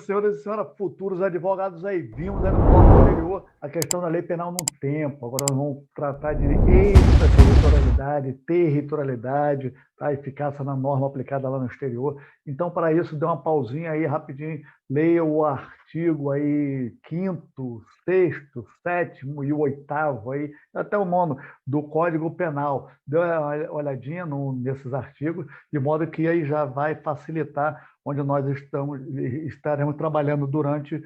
senhores e senhoras, futuros advogados aí, vimos aí no bloco anterior a questão da lei penal no tempo. Agora nós vamos tratar de extraterritorialidade, territorialidade, tá? Eficácia na norma aplicada lá no exterior. Então, para isso, dê uma pausinha aí rapidinho, leia o artigo aí 5º, 6º, 7º e o 8º aí, até o 9º do Código Penal. Dê uma olhadinha nesses artigos, de modo que aí já vai facilitar onde nós estaremos trabalhando durante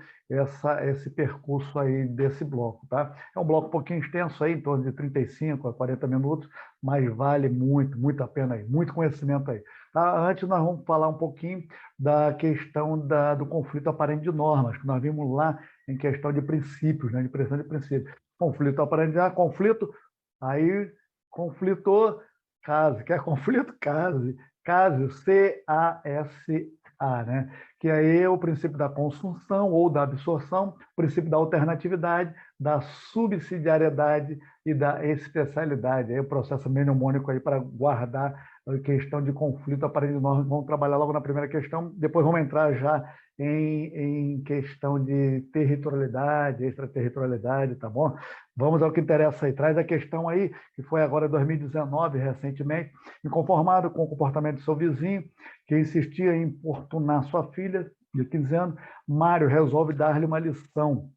esse percurso aí desse bloco. Tá? É um bloco um pouquinho extenso, aí, em torno de 35 a 40 minutos, mas vale muito, muito a pena, aí, muito conhecimento aí. Tá? Antes, nós vamos falar um pouquinho da questão do conflito aparente de normas, que nós vimos lá em questão de princípios, né, de pressão de princípios. Conflito aparente de conflito, aí conflitou, case. Quer conflito? Case. Case, C-A-S-A, né? Que aí é o princípio da consunção ou da absorção, o princípio da alternatividade, da subsidiariedade e da especialidade. Aí o processo mnemônico aí para guardar a questão de conflito aparente de normas. Vamos trabalhar logo na primeira questão, depois vamos entrar já em questão de territorialidade, extraterritorialidade, tá bom? Vamos ao que interessa aí. Traz a questão aí, que foi agora em 2019, recentemente, inconformado com o comportamento de seu vizinho, que insistia em importunar sua filha, de 15 anos, Mário resolve dar-lhe uma lição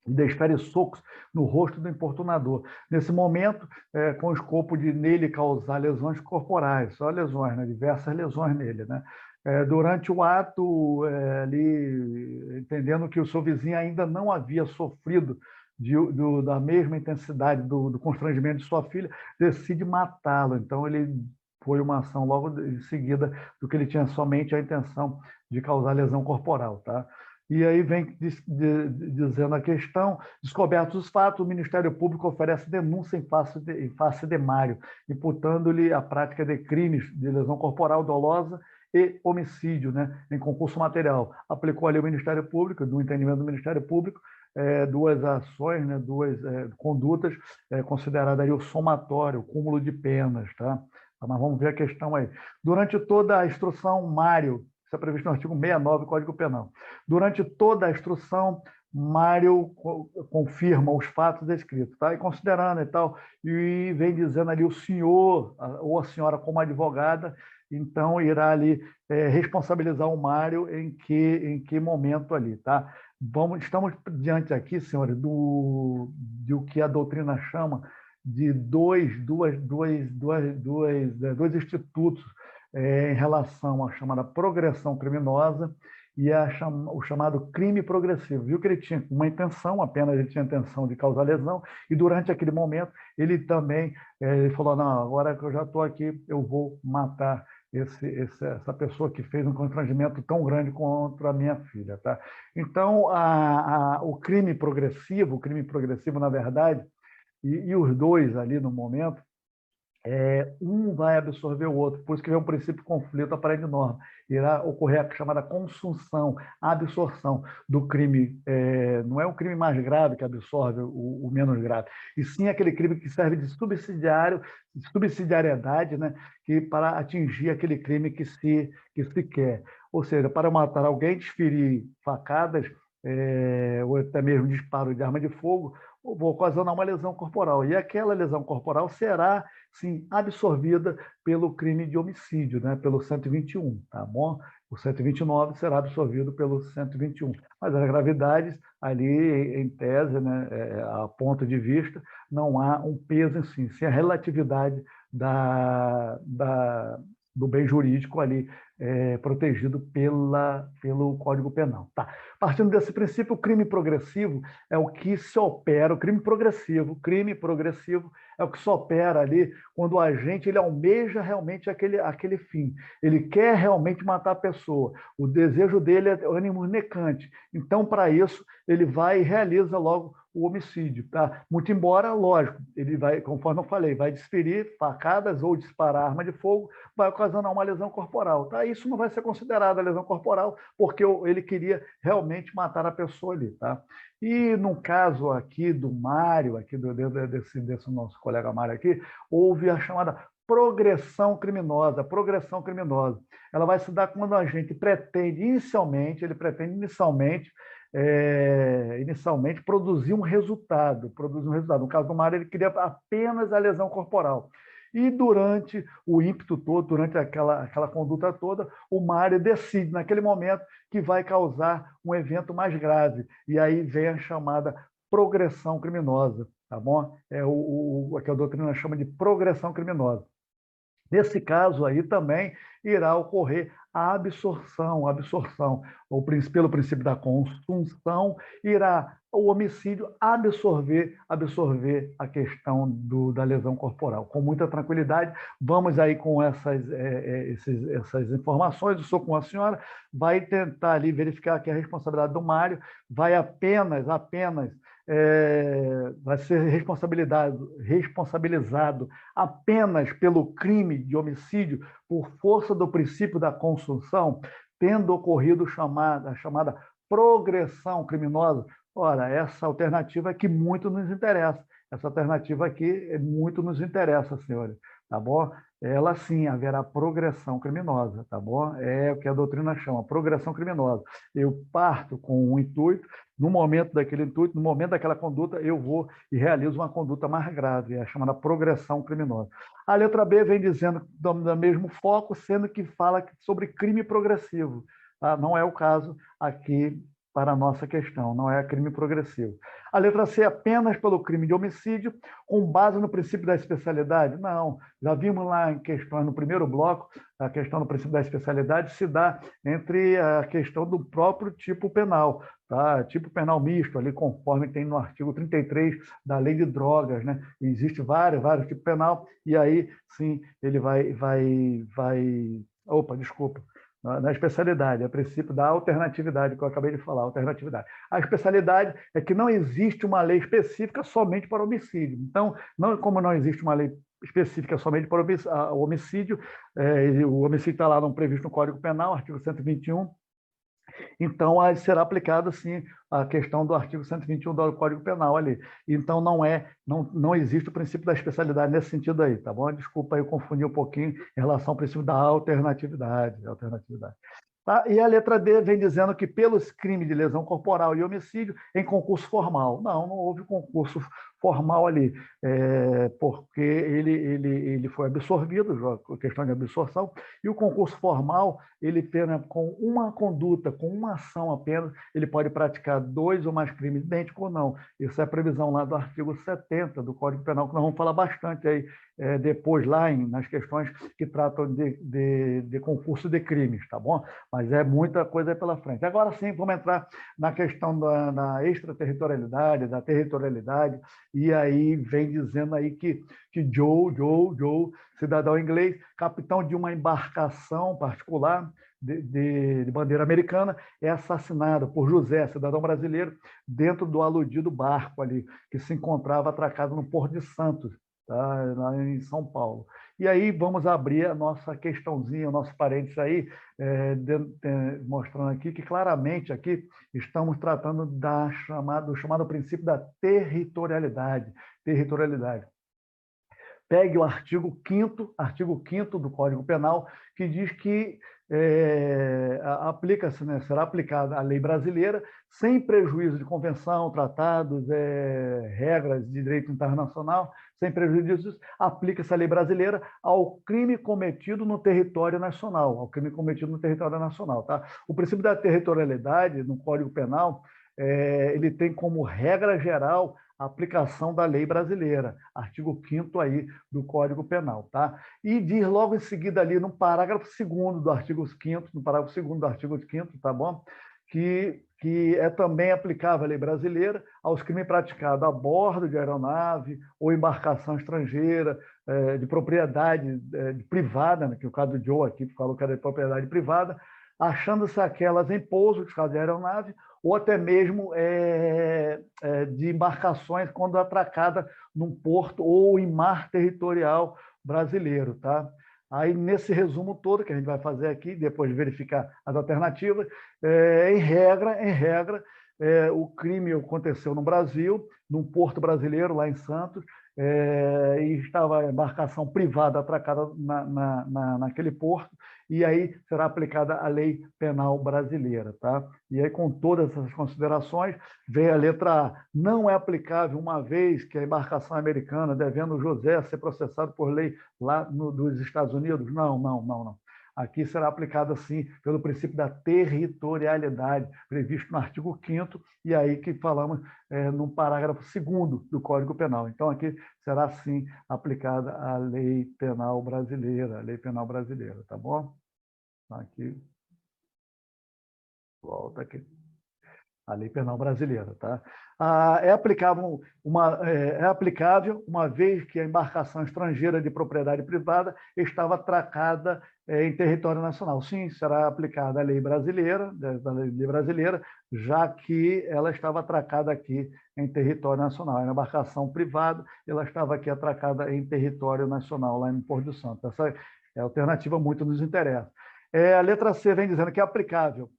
e desfere socos no rosto do importunador. Nesse momento, com o escopo de nele causar lesões corporais, só lesões, né? Diversas lesões nele, né? Durante o ato, ali, entendendo que o seu vizinho ainda não havia sofrido da mesma intensidade do constrangimento de sua filha, decide matá-lo. Então, ele foi uma ação logo em seguida do que ele tinha somente a intenção de causar lesão corporal. Tá? E aí vem dizendo a questão, descobertos os fatos, o Ministério Público oferece denúncia em face de Mário, imputando-lhe a prática de crimes de lesão corporal dolosa e homicídio, né, em concurso material. Aplicou ali o Ministério Público, do entendimento do Ministério Público, duas ações, né, duas condutas consideradas aí o somatório, o cúmulo de penas. Tá? Mas vamos ver a questão aí. Durante toda a instrução, Mário, isso é previsto no artigo 69 do Código Penal. Durante toda a instrução, Mário confirma os fatos descritos, tá? E considerando e tal, e vem dizendo ali o senhor ou a senhora como advogada, então irá ali responsabilizar o Mário em que momento ali, tá? Estamos diante aqui, senhores, do que a doutrina chama de dois institutos em relação à chamada progressão criminosa e o chamado crime progressivo. Viu que ele tinha uma intenção, apenas ele tinha a intenção de causar lesão, e durante aquele momento ele também ele falou, não, agora que eu já estou aqui, eu vou matar essa pessoa que fez um constrangimento tão grande contra a minha filha. Tá? Então, o crime progressivo, na verdade, e os dois ali no momento, um vai absorver o outro, por isso que vem um princípio de conflito aparente de norma. Irá ocorrer a chamada consunção, a absorção do crime. Não é o crime mais grave que absorve o menos grave, e sim aquele crime que serve de subsidiariedade, né, que para atingir aquele crime que se quer. Ou seja, para matar alguém, desferir facadas, ou até mesmo disparo de arma de fogo, vou ocasionar uma lesão corporal. E aquela lesão corporal será, sim, absorvida pelo crime de homicídio, né? Pelo 121, tá bom? O 129 será absorvido pelo 121. Mas as gravidades, ali, em tese, né, a ponto de vista, não há um peso em si, sim a relatividade do bem jurídico ali, protegido pelo Código Penal. Tá. Partindo desse princípio, o crime progressivo é o que se opera, o crime progressivo é o que se opera ali quando o agente ele almeja realmente aquele fim. Ele quer realmente matar a pessoa. O desejo dele é ânimo necante. Então, para isso, ele vai e realiza logo o homicídio. Tá? Muito embora, lógico, ele vai, conforme eu falei, vai desferir facadas ou disparar arma de fogo, vai ocasionar uma lesão corporal. Tá? Isso não vai ser considerado a lesão corporal, porque ele queria realmente matar a pessoa ali. Tá? E no caso aqui do Mário, aqui desse nosso colega Mário aqui, houve a chamada progressão criminosa. Progressão criminosa. Ela vai se dar quando a gente pretende inicialmente, inicialmente produzir um resultado. No caso do Mário, ele queria apenas a lesão corporal. E durante o ímpeto todo, durante aquela conduta toda, o Mário decide, naquele momento, que vai causar um evento mais grave. E aí vem a chamada progressão criminosa, tá bom? É o que a doutrina chama de progressão criminosa. Nesse caso aí também irá ocorrer a absorção, pelo princípio da consunção, irá o homicídio absorver a questão da lesão corporal. Com muita tranquilidade, vamos aí com essas informações, eu sou com a senhora, vai tentar ali verificar que a responsabilidade do Mário vai vai ser responsabilizado apenas pelo crime de homicídio por força do princípio da consunção, tendo ocorrido a chamada progressão criminosa. Ora, essa alternativa é que muito nos interessa. Essa alternativa aqui muito nos interessa, senhores, tá bom? Ela sim haverá progressão criminosa, tá bom? É o que a doutrina chama, progressão criminosa. Eu parto com um intuito, no momento daquele intuito, no momento daquela conduta, eu vou e realizo uma conduta mais grave, é a chamada progressão criminosa. A letra B vem dizendo do mesmo foco, sendo que fala sobre crime progressivo. Tá? Não é o caso aqui para a nossa questão, não é crime progressivo. A letra C, apenas pelo crime de homicídio, com base no princípio da especialidade? Não, já vimos lá em questões no primeiro bloco, a questão do princípio da especialidade se dá entre a questão do próprio tipo penal, tá? Tipo penal misto, ali conforme tem no artigo 33 da Lei de Drogas, né? Existe vários tipos penal, e aí sim ele Opa, desculpa. Na especialidade, a princípio da alternatividade, que eu acabei de falar, alternatividade. A especialidade é que não existe uma lei específica somente para homicídio. Então, como não existe uma lei específica somente para o homicídio, o homicídio está lá previsto no Código Penal, artigo 121, então aí será aplicado, sim, a questão do artigo 121 do Código Penal ali. Então, não existe o princípio da especialidade nesse sentido aí, tá bom? Desculpa, eu confundi um pouquinho em relação ao princípio da alternatividade. Tá? E a letra D vem dizendo que pelos crimes de lesão corporal e homicídio em concurso formal. Não houve concurso formal ali, porque ele foi absorvido, questão de absorção, e o concurso formal, ele apenas com uma conduta, com uma ação apenas, ele pode praticar 2 ou mais crimes idênticos ou não. Isso é a previsão lá do artigo 70 do Código Penal, que nós vamos falar bastante aí depois lá nas questões que tratam de concurso de crimes, tá bom? Mas é muita coisa aí pela frente. Agora sim, vamos entrar na questão da extraterritorialidade, da territorialidade, e aí vem dizendo aí que Joe, cidadão inglês, capitão de uma embarcação particular de bandeira americana, é assassinado por José, cidadão brasileiro, dentro do aludido barco ali, que se encontrava atracado no Porto de Santos, tá? Lá em São Paulo. E aí vamos abrir a nossa questãozinha, o nosso parênteses aí, mostrando aqui que claramente aqui estamos tratando do chamado princípio da territorialidade. Pegue o artigo 5º do Código Penal, que diz que aplica-se, né, será aplicada a lei brasileira sem prejuízo de convenção, tratados, regras de direito internacional, sem prejuízo disso, aplica-se a lei brasileira ao crime cometido no território nacional, tá? O princípio da territorialidade no Código Penal, ele tem como regra geral a aplicação da lei brasileira, artigo 5º aí do Código Penal, tá? E diz logo em seguida ali no parágrafo 2º do artigo 5º, tá bom? Que é também aplicável a lei brasileira aos crimes praticados a bordo de aeronave ou embarcação estrangeira, de propriedade privada, né, que o caso do Joe aqui falou que era de propriedade privada, achando-se aquelas em pouso, no caso de aeronave, ou até mesmo de embarcações quando atracada num porto ou em mar territorial brasileiro, tá? Aí, nesse resumo todo que a gente vai fazer aqui, depois de verificar as alternativas, em regra, o crime aconteceu no Brasil, num porto brasileiro, lá em Santos, e estava a embarcação privada atracada naquele porto, e aí será aplicada a lei penal brasileira. Tá? E aí, com todas essas considerações, vem a letra A. Não é aplicável, uma vez que a embarcação americana, devendo José ser processado por lei lá dos Estados Unidos? Não, não, não, não. Aqui será aplicada, sim, pelo princípio da territorialidade, previsto no artigo 5º, e aí que falamos no parágrafo 2º do Código Penal. Então, aqui será, sim, aplicada a lei penal brasileira, tá bom? Aqui, volta aqui. A lei penal brasileira, tá? É aplicável uma vez que a embarcação estrangeira de propriedade privada estava atracada em território nacional. Sim, será aplicada a lei brasileira, já que ela estava atracada aqui em território nacional. É uma embarcação privada, ela estava aqui atracada em território nacional, lá em Porto do Santo. Essa é a alternativa muito nos interessa. A letra C vem dizendo que é aplicável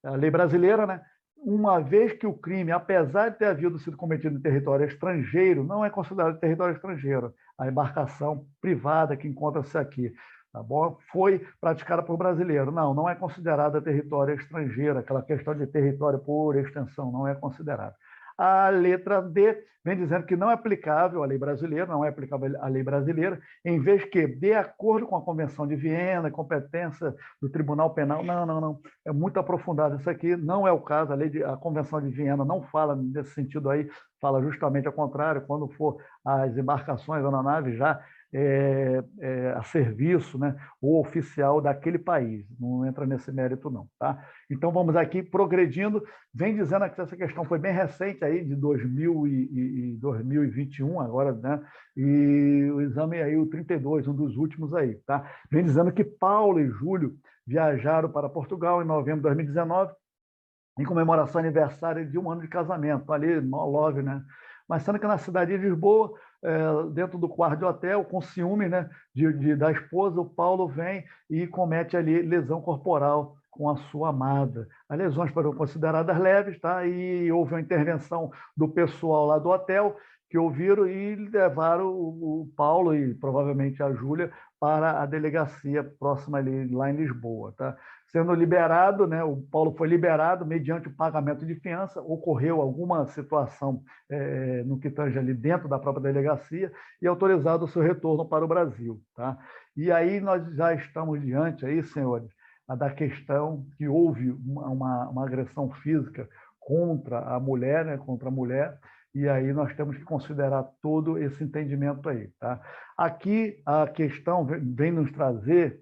a lei brasileira, né? Uma vez que o crime, apesar de ter havido sido cometido em território estrangeiro, não é considerado território estrangeiro. A embarcação privada que encontra-se aqui, tá bom? Foi praticada por brasileiro. Não, não é considerada território estrangeiro. Aquela questão de território por extensão não é considerada. A letra D vem dizendo que não é aplicável à lei brasileira, não é aplicável à lei brasileira, em vez que, de acordo com a Convenção de Viena, competência do Tribunal Penal, não, não, não, é muito aprofundado isso aqui, não é o caso, a Convenção de Viena não fala nesse sentido aí, fala justamente ao contrário, quando for as embarcações ou na nave já a serviço, né, ou oficial daquele país, não entra nesse mérito não, tá? Então vamos aqui progredindo, vem dizendo que essa questão foi bem recente aí, de 2021 agora, né, e o exame aí, o 32, um dos últimos aí, tá? Vem dizendo que Paulo e Júlio viajaram para Portugal em novembro de 2019, em comemoração ao aniversário de 1 ano de casamento, ali, no love, né? Mas sendo que na cidade de Lisboa, dentro do quarto de hotel, com ciúme, né, da esposa, o Paulo vem e comete ali lesão corporal com a sua amada. As lesões foram consideradas leves, tá? E houve uma intervenção do pessoal lá do hotel, que ouviram e levaram o Paulo e provavelmente a Júlia para a delegacia próxima ali, lá em Lisboa, tá? Sendo liberado, né, o Paulo foi liberado mediante o pagamento de fiança, ocorreu alguma situação no que tange ali dentro da própria delegacia e autorizado o seu retorno para o Brasil. Tá? E aí nós já estamos diante, aí, senhores, da questão que houve uma agressão física contra a mulher, né, e aí nós temos que considerar todo esse entendimento aí. Tá? Aqui a questão vem nos trazer,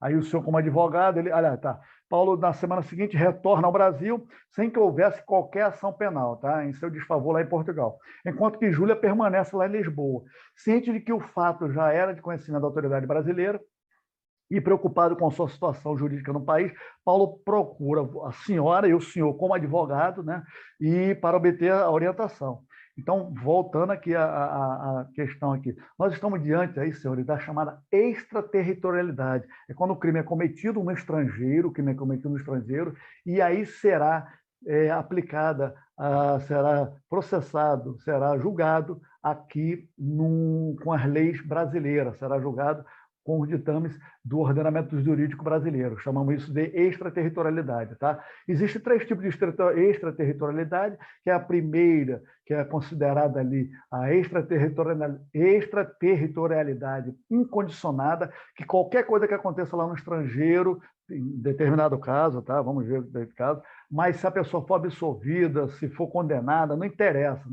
aí o senhor, como advogado, tá. Paulo, na semana seguinte, retorna ao Brasil sem que houvesse qualquer ação penal, tá? Em seu desfavor lá em Portugal. Enquanto que Júlia permanece lá em Lisboa. Ciente de que o fato já era de conhecimento da autoridade brasileira e preocupado com a sua situação jurídica no país, Paulo procura a senhora e o senhor como advogado, né? E para obter a orientação. Então, voltando aqui à questão aqui, nós estamos diante aí, senhores, da chamada extraterritorialidade. É quando o crime é cometido no estrangeiro, e aí será aplicada, será processado, será julgado aqui com as leis brasileiras, será julgado com os ditames do ordenamento jurídico brasileiro. Chamamos isso de extraterritorialidade. Tá? Existem 3 tipos de extraterritorialidade, que é a primeira, que é considerada ali a extraterritorialidade incondicionada, que qualquer coisa que aconteça lá no estrangeiro, em determinado caso, tá? Vamos ver o caso, mas se a pessoa for absolvida, se for condenada, não interessa,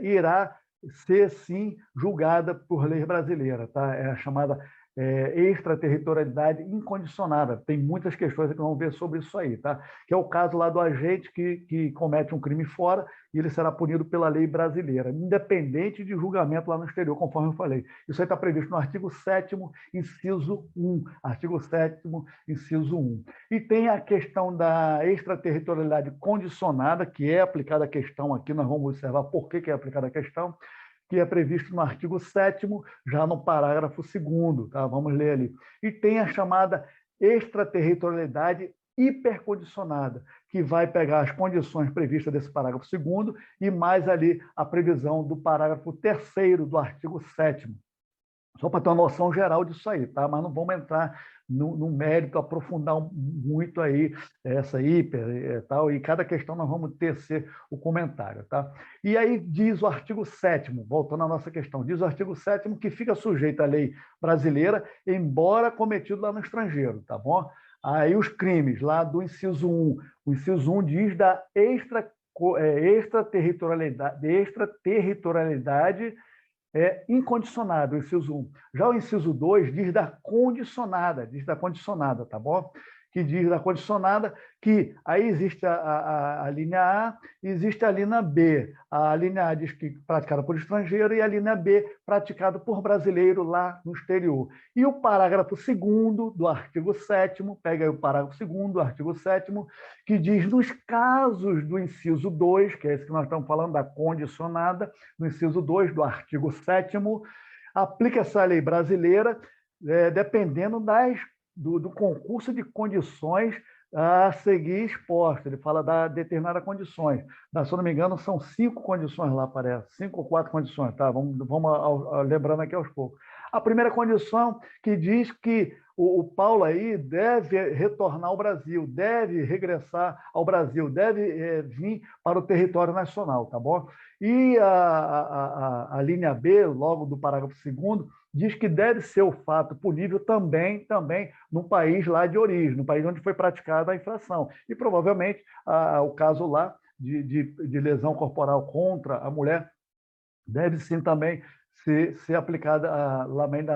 irá ser, sim, julgada por lei brasileira. Tá? É a chamada extraterritorialidade incondicionada. Tem muitas questões que vamos ver sobre isso aí, tá? Que é o caso lá do agente que comete um crime fora e ele será punido pela lei brasileira, independente de julgamento lá no exterior, conforme eu falei. Isso aí está previsto no artigo 7º, inciso 1. Artigo 7º, inciso 1. E tem a questão da extraterritorialidade condicionada, que é aplicada a questão aqui, nós vamos observar por que é aplicada a questão, que é previsto no artigo 7º, já no parágrafo 2º, tá? Vamos ler ali. E tem a chamada extraterritorialidade hipercondicionada, que vai pegar as condições previstas desse parágrafo 2º e mais ali a previsão do parágrafo 3º do artigo 7º. Só para ter uma noção geral disso aí, tá? Mas não vamos entrar no mérito, aprofundar muito aí essa hiper e tal, e cada questão nós vamos tecer o comentário, tá? E aí diz o artigo 7º, voltando à nossa questão, diz o artigo 7º que fica sujeito à lei brasileira, embora cometido lá no estrangeiro, tá bom? Aí os crimes lá do inciso 1, o inciso 1 diz da extraterritorialidade incondicionada, o inciso 1. Já o inciso 2 diz da condicionada, tá bom? Que diz da condicionada que aí existe a linha A, existe a linha B. A linha A diz que praticada por estrangeiro e a linha B praticada por brasileiro lá no exterior. E o parágrafo 2º do artigo 7º, pega aí o parágrafo 2º do artigo 7º, que diz nos casos do inciso 2, que é esse que nós estamos falando, da condicionada, no inciso 2 do artigo 7º, aplica-se a lei brasileira dependendo do concurso de condições a seguir exposto. Ele fala da determinadas condições. Se eu não me engano, são 5 condições lá, parece. 5 ou 4 condições, tá? Vamos lembrando aqui aos poucos. A primeira condição que diz que o Paulo aí deve retornar ao Brasil, deve regressar ao Brasil, deve vir para o território nacional, tá bom? E a linha B, logo do parágrafo 2º, diz que deve ser o fato punível também no país lá de origem, no país onde foi praticada a infração. E provavelmente o caso lá de lesão corporal contra a mulher deve sim também ser aplicada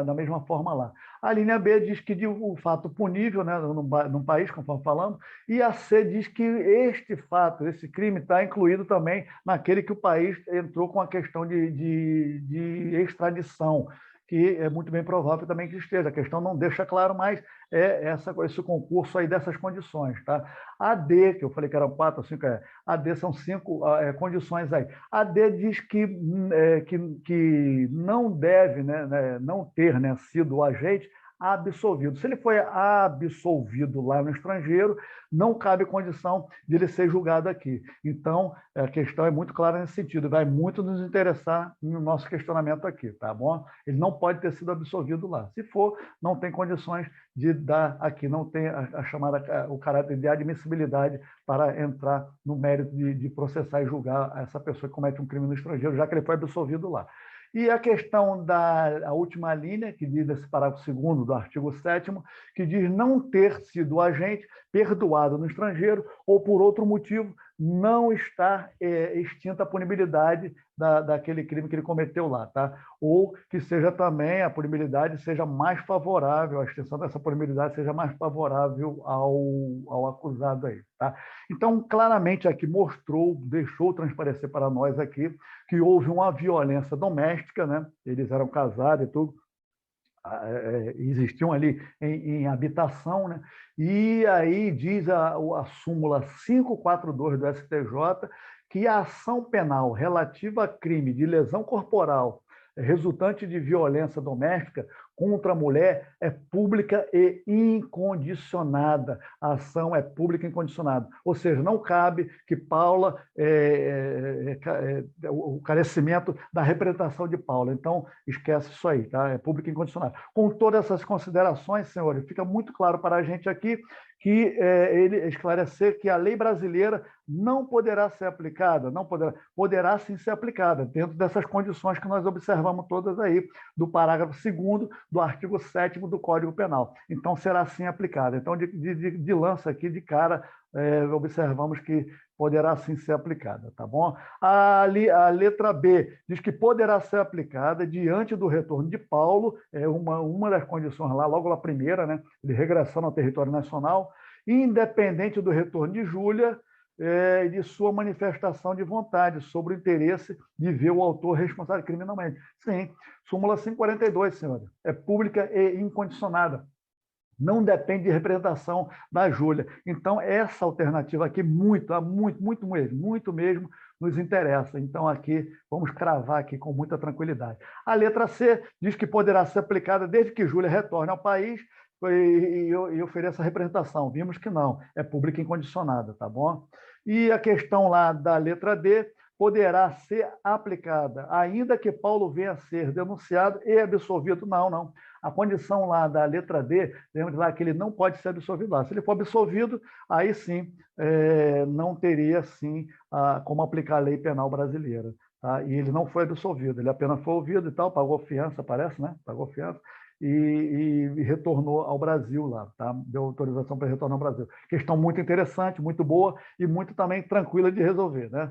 da mesma forma lá. A linha B diz que o fato punível, né, num país, conforme falamos, e a C diz que este fato, esse crime, está incluído também naquele que o país entrou com a questão de extradição, que é muito bem provável também que esteja. A questão não deixa claro, mas esse concurso aí dessas condições. Tá? A D, que eu falei que eram 4 ou 5, a D são 5 condições aí. A D diz que não deve não ter sido o agente absolvido. Se ele foi absolvido lá no estrangeiro, não cabe condição de ele ser julgado aqui. Então, a questão é muito clara nesse sentido, vai muito nos interessar no nosso questionamento aqui, tá bom? Ele não pode ter sido absolvido lá. Se for, não tem condições de dar aqui, não tem o caráter de admissibilidade para entrar no mérito de processar e julgar essa pessoa que comete um crime no estrangeiro, já que ele foi absolvido lá. E a questão da última linha, que diz esse parágrafo 2º do artigo 7º, que diz não ter sido o agente perdoado no estrangeiro ou, por outro motivo, não estar extinta a punibilidade daquele crime que ele cometeu lá, tá? Ou que seja também a punibilidade seja mais favorável, a extensão dessa punibilidade seja mais favorável ao acusado aí, tá? Então, claramente aqui deixou transparecer para nós aqui que houve uma violência doméstica, né? Eles eram casados e tudo, existiam ali em habitação, né? E aí diz a súmula 542 do STJ que a ação penal relativa a crime de lesão corporal resultante de violência doméstica contra a mulher é pública e incondicionada. A ação é pública e incondicionada. Ou seja, não cabe que Paula, o carecimento da representação de Paula. Então, esquece isso aí, tá? É pública e incondicionada. Com todas essas considerações, senhores, fica muito claro para a gente aqui que ele esclarecer que a lei brasileira não poderá ser aplicada, poderá sim ser aplicada, dentro dessas condições que nós observamos todas aí, do parágrafo 2º do artigo 7º do Código Penal. Então, será sim aplicada. Então, de lança aqui, de cara, observamos que poderá sim ser aplicada, tá bom? A letra B diz que poderá ser aplicada diante do retorno de Paulo, uma das condições lá, logo a primeira, né, de regressão ao território nacional, independente do retorno de Júlia, e de sua manifestação de vontade sobre o interesse de ver o autor responsável criminalmente. Sim, súmula 542, senhora, é pública e incondicionada. Não depende de representação da Júlia. Então, essa alternativa aqui, muito mesmo, nos interessa. Então, aqui, vamos cravar aqui com muita tranquilidade. A letra C diz que poderá ser aplicada desde que Júlia retorne ao país, e oferecer essa representação. Vimos que não, é pública incondicionada, tá bom? E a questão lá da letra D poderá ser aplicada, ainda que Paulo venha a ser denunciado e absolvido. Não, não. A condição lá da letra D, lembra lá que ele não pode ser absolvido lá. Se ele for absolvido, aí sim, não teria, sim, como aplicar a lei penal brasileira. Tá? E ele não foi absolvido, ele apenas foi ouvido e tal, pagou fiança, parece, né? Pagou fiança e retornou ao Brasil lá, tá? Deu autorização para retornar ao Brasil. Questão muito interessante, muito boa e muito também tranquila de resolver, né?